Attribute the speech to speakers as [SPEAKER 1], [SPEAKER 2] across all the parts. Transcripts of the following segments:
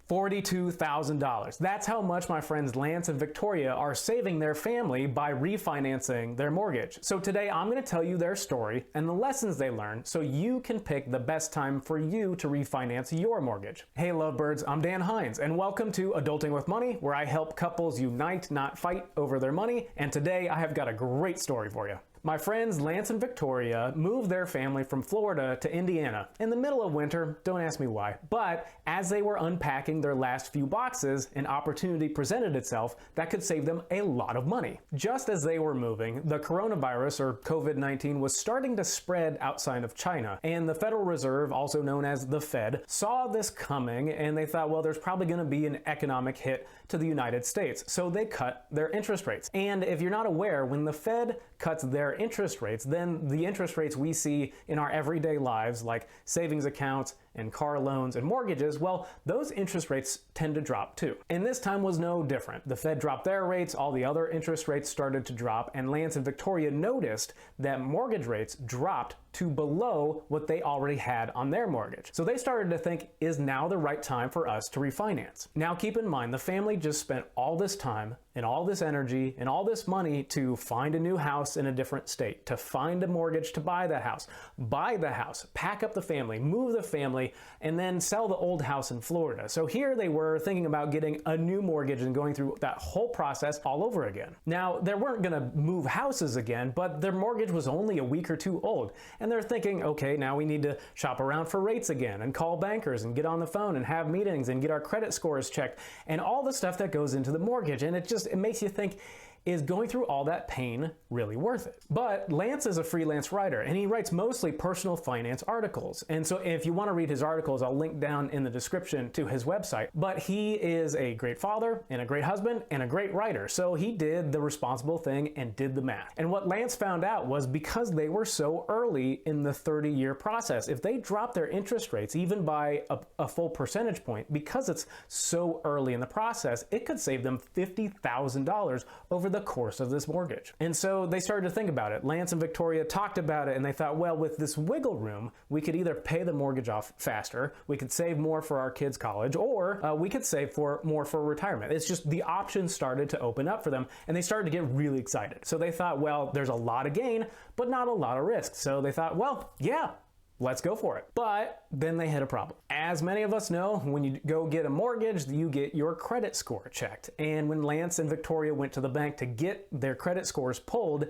[SPEAKER 1] $42,000. That's how much my friends Lance and Victoria are saving their family by refinancing their mortgage. So today I'm going to tell you their story and the lessons they learned so you can pick the best time for you to refinance your mortgage. Hey lovebirds, I'm Dan Hinz and welcome to Adulting with Money, where I help couples unite, not fight over their money. And today I have got a great story for you. My friends Lance and Victoria moved their family from Florida to Indiana in the middle of winter. Don't ask me why. But as they were unpacking their last few boxes, an opportunity presented itself that could save them a lot of money. Just as they were moving, the coronavirus, or COVID-19, was starting to spread outside of China. And the Federal Reserve, also known as the Fed, saw this coming and they thought, well, there's probably going to be an economic hit to the United States. So they cut their interest rates. And if you're not aware, when the Fed cuts their interest rates, then the interest rates we see in our everyday lives, like savings accounts and car loans and mortgages, well, those interest rates tend to drop too. And this time was no different. The Fed dropped their rates, all the other interest rates started to drop, and Lance and Victoria noticed that mortgage rates dropped to below what they already had on their mortgage. So they started to think, is now the right time for us to refinance? Now keep in mind, the family just spent all this time and all this energy and all this money to find a new house in a different state, to find a mortgage to buy the house, pack up the family, move the family, and then sell the old house in Florida. So here they were thinking about getting a new mortgage and going through that whole process all over again. Now, they weren't going to move houses again, but their mortgage was only a week or two old. And they're thinking, okay, now we need to shop around for rates again and call bankers and get on the phone and have meetings and get our credit scores checked and all the stuff that goes into the mortgage. And it makes you think, is going through all that pain really worth it? But Lance is a freelance writer and he writes mostly personal finance articles. And so if you want to read his articles, I'll link down in the description to his website. But he is a great father and a great husband and a great writer. So he did the responsible thing and did the math. And what Lance found out was because they were so early in the 30-year process, if they drop their interest rates even by a full percentage point, because it's so early in the process, it could save them $50,000 over the course of this mortgage. And so they started to think about it. Lance and Victoria talked about it and they thought, well, with this wiggle room, we could either pay the mortgage off faster, we could save more for our kids' college, or we could save more for retirement. It's just the options started to open up for them and they started to get really excited. So they thought, well, there's a lot of gain, but not a lot of risk. So they thought, well, yeah, let's go for it. But then they hit a problem. As many of us know, when you go get a mortgage, you get your credit score checked. And when Lance and Victoria went to the bank to get their credit scores pulled,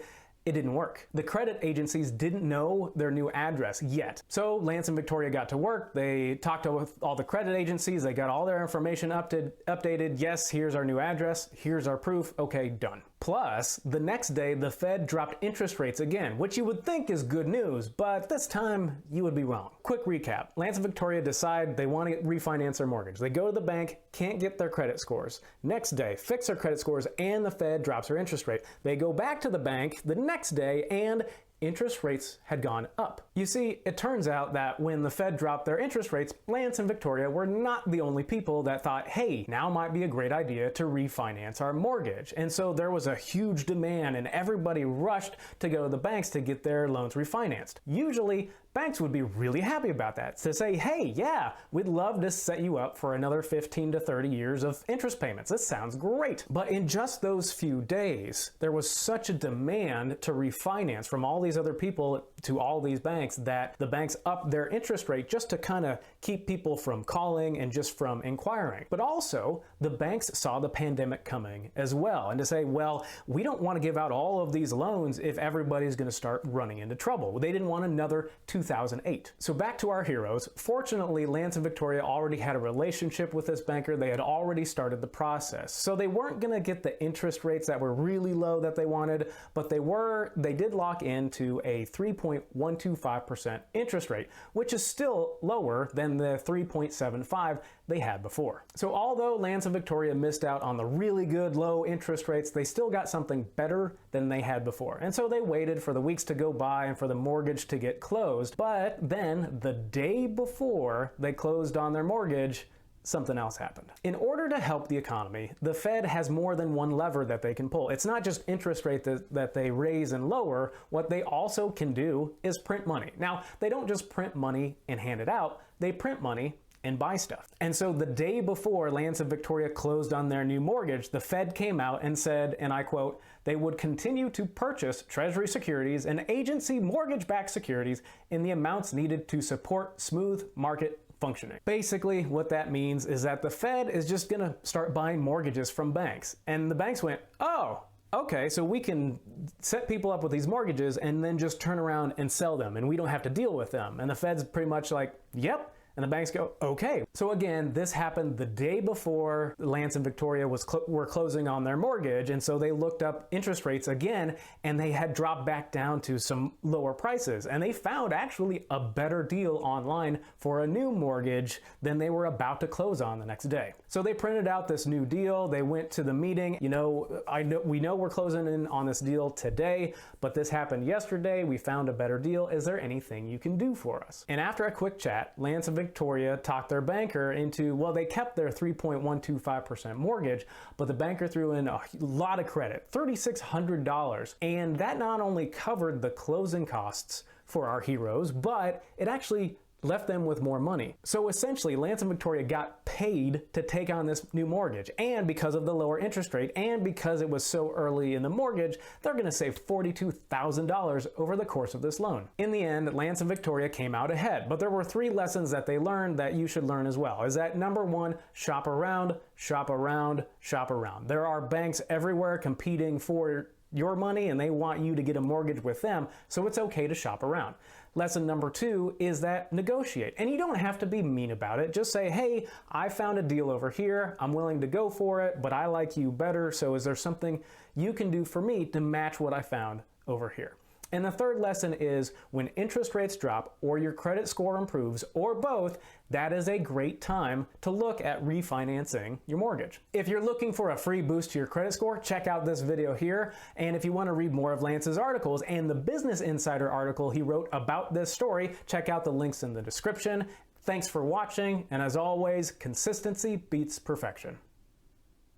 [SPEAKER 1] it didn't work. The credit agencies didn't know their new address yet. So Lance and Victoria got to work. They talked to all the credit agencies. They got all their information updated. Yes, here's our new address. Here's our proof. Okay, done. Plus, the next day, the Fed dropped interest rates again, which you would think is good news, but this time you would be wrong. Quick recap. Lance and Victoria decide they want to refinance their mortgage. They go to the bank, can't get their credit scores. Next day, fix their credit scores, and the Fed drops their interest rate. They go back to the bank the next day, and interest rates had gone up. You see, it turns out that when the Fed dropped their interest rates, Lance and Victoria were not the only people that thought, hey, now might be a great idea to refinance our mortgage. And so there was a huge demand and everybody rushed to go to the banks to get their loans refinanced. Usually, banks would be really happy about that, to say, hey, yeah, we'd love to set you up for another 15 to 30 years of interest payments. This sounds great. But in just those few days, there was such a demand to refinance from all these other people to all these banks that the banks upped their interest rate just to kind of keep people from calling and just from inquiring. But also, the banks saw the pandemic coming as well, and to say, well, we don't want to give out all of these loans if everybody's going to start running into trouble. They didn't want another 2008. So back to our heroes. Fortunately, Lance and Victoria already had a relationship with this banker. They had already started the process. So they weren't going to get the interest rates that were really low that they wanted, but they did lock into a 3.125% interest rate, which is still lower than the 3.75 they had before. So although Lance and Victoria missed out on the really good low interest rates, they still got something better than they had before. And so they waited for the weeks to go by and for the mortgage to get closed. But then the day before they closed on their mortgage, something else happened. In order to help the economy, the Fed has more than one lever that they can pull. It's not just interest rate that they raise and lower. What they also can do is print money. Now, they don't just print money and hand it out. They print money and buy stuff. And so the day before Lance and Victoria closed on their new mortgage, the Fed came out and said, and I quote, they would continue to purchase Treasury securities and agency mortgage-backed securities in the amounts needed to support smooth market functioning. Basically, what that means is that the Fed is just gonna start buying mortgages from banks. And the banks went, oh, okay, so we can set people up with these mortgages and then just turn around and sell them, and we don't have to deal with them. And the Fed's pretty much like, yep. And the banks go, okay. So again, this happened the day before Lance and Victoria were closing on their mortgage, and so they looked up interest rates again, and they had dropped back down to some lower prices. And they found actually a better deal online for a new mortgage than they were about to close on the next day. So they printed out this new deal. They went to the meeting. You know, we know we're closing in on this deal today, but this happened yesterday. We found a better deal. Is there anything you can do for us? And after a quick chat, Lance and Victoria talked their banker into, well, they kept their 3.125% mortgage, but the banker threw in a lot of credit, $3,600. And that not only covered the closing costs for our heroes, but it actually left them with more money. So essentially, Lance and Victoria got paid to take on this new mortgage. And because of the lower interest rate, and because it was so early in the mortgage, they're gonna save $42,000 over the course of this loan. In the end, Lance and Victoria came out ahead, but there were 3 lessons that they learned that you should learn as well. Is that number 1, shop around, shop around, shop around. There are banks everywhere competing for your money, and they want you to get a mortgage with them, so it's okay to shop around. Lesson number 2 is that negotiate. And you don't have to be mean about it. Just say, hey, I found a deal over here. I'm willing to go for it, but I like you better. So is there something you can do for me to match what I found over here? And the third lesson is when interest rates drop or your credit score improves or both, that is a great time to look at refinancing your mortgage. If you're looking for a free boost to your credit score, check out this video here. And if you want to read more of Lance's articles and the Business Insider article he wrote about this story, check out the links in the description. Thanks for watching, and as always, consistency beats perfection.